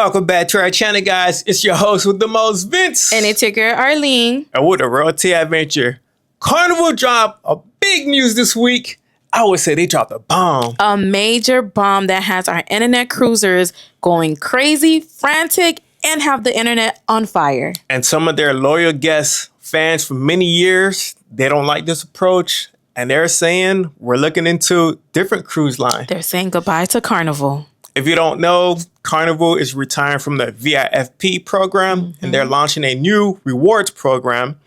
Welcome back to our channel, guys. It's your host with the most, Vince. And it's your girl, Arlene. And with a royalty adventure. Carnival dropped a big news this week. I would say they dropped a bomb. A major bomb that has our internet cruisers going crazy, frantic, and have the internet on fire. And some of their loyal guests, fans for many years, they don't like this approach. And they're saying we're looking into different cruise line. They're saying goodbye to Carnival. If you don't know, Carnival is retiring from the VIFP program, and they're launching a new rewards program.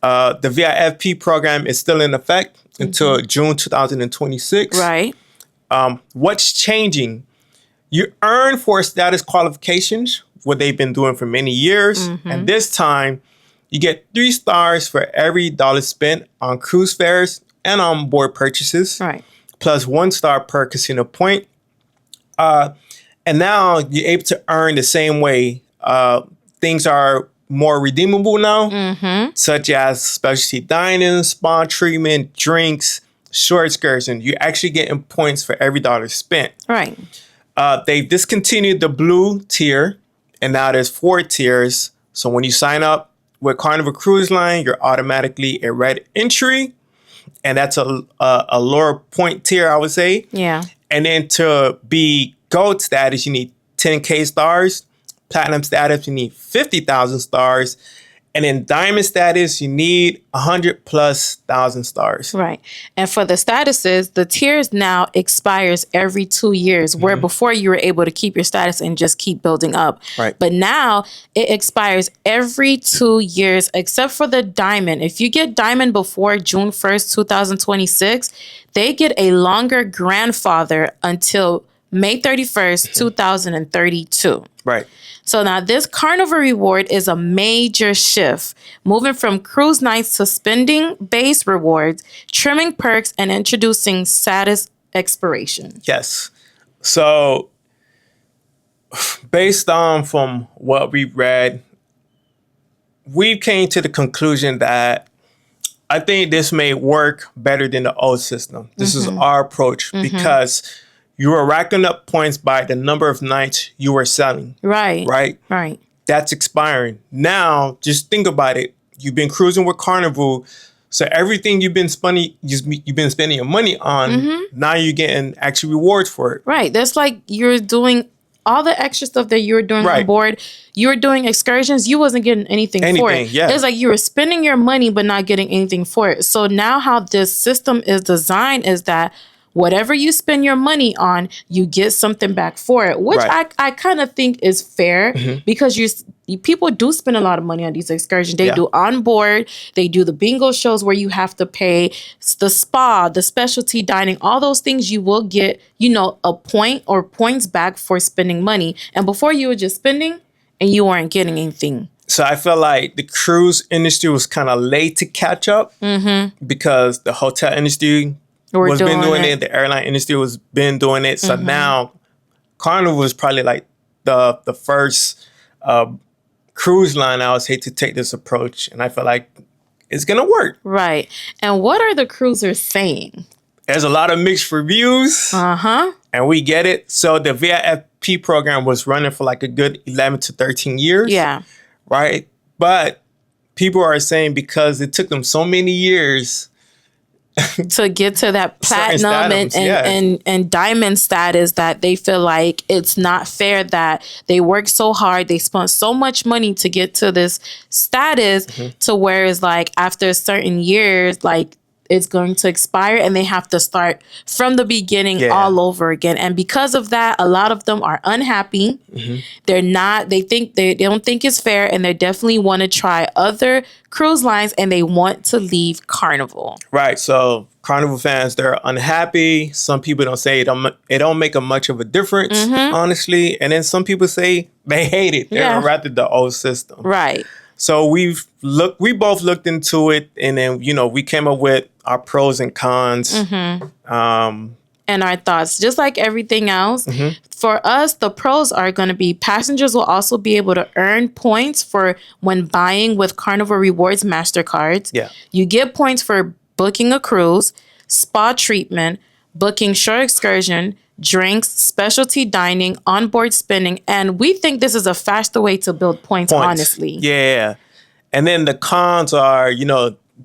The VIFP program is still in effect until June 2026. Right. What's changing? You earn for status qualifications, what they've been doing for many years. And this time, you get 3 stars for every dollar spent on cruise fares and on board purchases. Right. Plus 1 star per casino point. And now you're able to earn the same way. Things are more redeemable now, such as specialty dining, spa treatment, drinks, short excursion. You're actually getting points for every dollar spent. Right. They've discontinued the blue tier, and now there's 4 tiers. So when you sign up with Carnival Cruise Line, you're automatically a red entry, and that's a lower point tier, I would say. Yeah. And then to be gold status, you need 10K stars. Platinum status, you need 50,000 stars. And in diamond status, you need 100,000+ stars. Right. And for the statuses, the tiers now expires every 2 years, where before you were able to keep your status and just keep building up. Right. But now it expires every 2 years, except for the diamond. If you get diamond before June 1st, 2026, they get a longer grandfather until May 31st, 2032. Right. So now this Carnival reward is a major shift, moving from cruise nights to spending-based rewards, trimming perks, and introducing status expiration. Yes. So based on from what we've read, we came to the conclusion that I think this may work better than the old system. This is our approach because you were racking up points by the number of nights you were selling. Right. Right? Right. That's expiring. Now, just think about it. You've been cruising with Carnival, so everything you've been spending your money on, now you're getting actual rewards for it. Right. That's like you're doing all the extra stuff that you were doing on board. You were doing excursions. You wasn't getting anything for it. Yeah. It's like you were spending your money but not getting anything for it. So now how this system is designed is that whatever you spend your money on, you get something back for it, which I kind of think is fair because people do spend a lot of money on these excursions. They do on board, they do the bingo shows where you have to pay, the spa, the specialty dining, all those things you will get, a point or points back for spending money. And before you were just spending and you weren't getting anything. So I feel like the cruise industry was kind of late to catch up because the hotel industry was been doing it. The airline industry was been doing it. So now Carnival is probably like the first cruise line I would say to take this approach. And I feel like it's going to work. Right. And what are the cruisers saying? There's a lot of mixed reviews. And we get it. So the VIFP program was running for like a good 11 to 13 years. Yeah. Right. But people are saying because it took them so many years to get to that platinum and diamond status, that they feel like it's not fair that they work so hard, they spent so much money to get to this status, to where it's like after certain years, like it's going to expire and they have to start from the beginning all over again. And because of that, a lot of them are unhappy. They don't think it's fair, and they definitely want to try other cruise lines and they want to leave Carnival. Right. So Carnival fans, they're unhappy. Some people don't say it don't make much of a difference, honestly. And then some people say they hate it. They're rather the old system. Right. So we both looked into it, and then, we came up with our pros and cons. And our thoughts, just like everything else. For us, the pros are going to be passengers will also be able to earn points for when buying with Carnival Rewards MasterCards. Yeah. You get points for booking a cruise, spa treatment, booking shore excursion, drinks, specialty dining, onboard spending. And we think this is a faster way to build points. Honestly. Yeah. And then the cons are,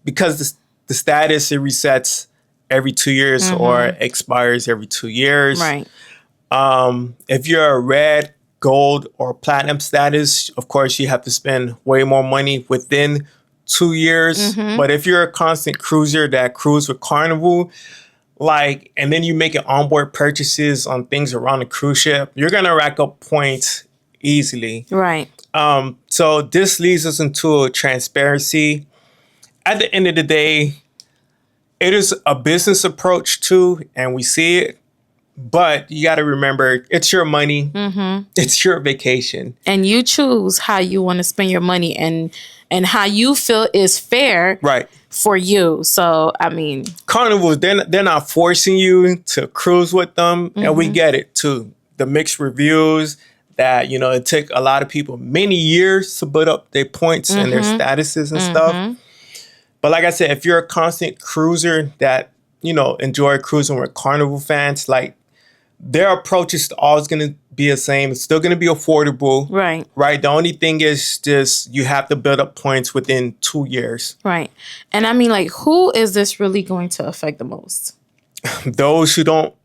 because the status, it resets every 2 years or expires every 2 years. Right. If you're a red, gold, or platinum status, of course, you have to spend way more money within 2 years. But if you're a constant cruiser that cruise with Carnival, and then you make it onboard purchases on things around the cruise ship, you're going to rack up points easily. Right. So this leads us into transparency. At the end of the day, it is a business approach too, and we see it. But you got to remember, it's your money. It's your vacation. And you choose how you want to spend your money and how you feel is fair for you. So, I mean. Carnival, they're not forcing you to cruise with them. And we get it too. The mixed reviews that, it took a lot of people many years to build up their points and their statuses and stuff. But like I said, if you're a constant cruiser that, enjoy cruising with Carnival fans, their approach is always going to be the same. It's still going to be affordable. Right. The only thing is just you have to build up points within 2 years. Right. And I mean, who is this really going to affect the most? Those who don't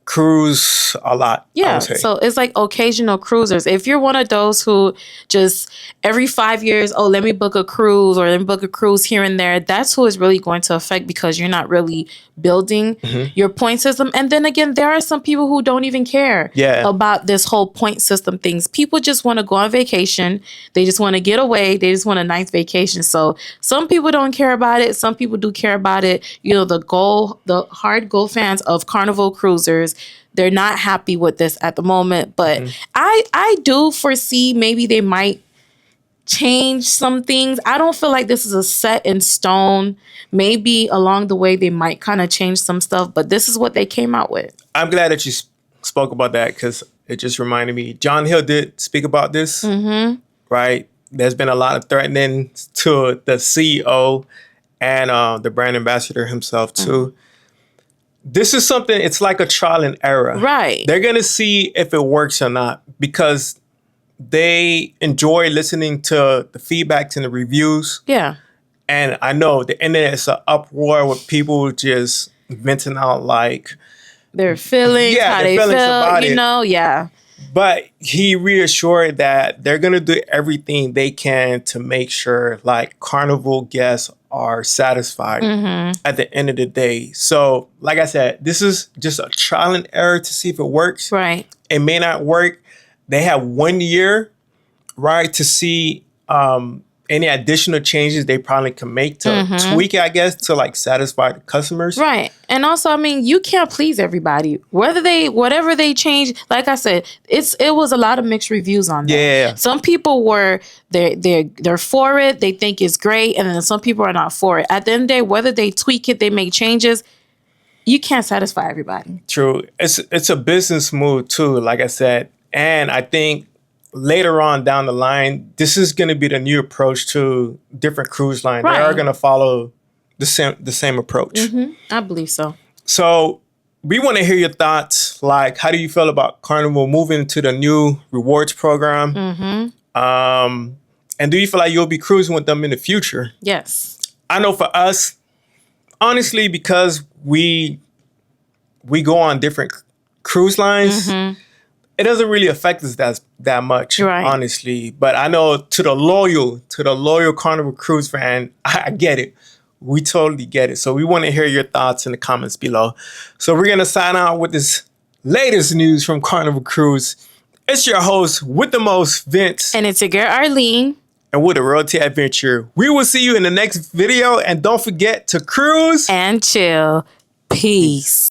cruise a lot. Yeah. So it's occasional cruisers. If you're one of those who just every 5 years, let me book a cruise or let me book a cruise here and there, that's who is really going to affect because you're not really building your point system. And then again, there are some people who don't even care about this whole point system things. People just want to go on vacation. They just want to get away. They just want a nice vacation. So some people don't care about it. Some people do care about it. The hard goal fans of Carnival cruisers, they're not happy with this at the moment. But I do foresee maybe they might change some things. I don't feel like this is a set in stone. Maybe along the way they might kind of change some stuff, but this is what they came out with. I'm glad that you spoke about that because it just reminded me. John Hill did speak about this, right? There's been a lot of threatening to the CEO and the brand ambassador himself too. This is something, it's like a trial and error. Right. They're going to see if it works or not because they enjoy listening to the feedbacks and the reviews. Yeah. And I know the internet is an uproar with people just venting out their feelings, how they feel, yeah. But he reassured that they're going to do everything they can to make sure Carnival guests are satisfied at the end of the day. So, like I said, this is just a trial and error to see if it works. Right. It may not work. They have 1 year, to see any additional changes they probably can make to tweak it, I guess, to satisfy the customers. Right. And also, I mean, you can't please everybody. Whatever they change, like I said, it was a lot of mixed reviews on that. Yeah. Some people they're for it, they think it's great, and then some people are not for it. At the end of the day, whether they tweak it, they make changes, you can't satisfy everybody. True. It's a business move too, like I said. And I think later on down the line, this is going to be the new approach to different cruise lines. Right. They are going to follow the same approach. I believe so. So we want to hear your thoughts. How do you feel about Carnival moving to the new rewards program? And do you feel like you'll be cruising with them in the future? Yes. I know for us, honestly, because we go on different cruise lines, it doesn't really affect us that much, honestly. But I know to the loyal Carnival Cruise fan, I get it. We totally get it. So we want to hear your thoughts in the comments below. So we're going to sign out with this latest news from Carnival Cruise. It's your host with the most, Vince. And it's your girl, Arlene. And with a royalty adventure. We will see you in the next video. And don't forget to cruise and chill. Peace.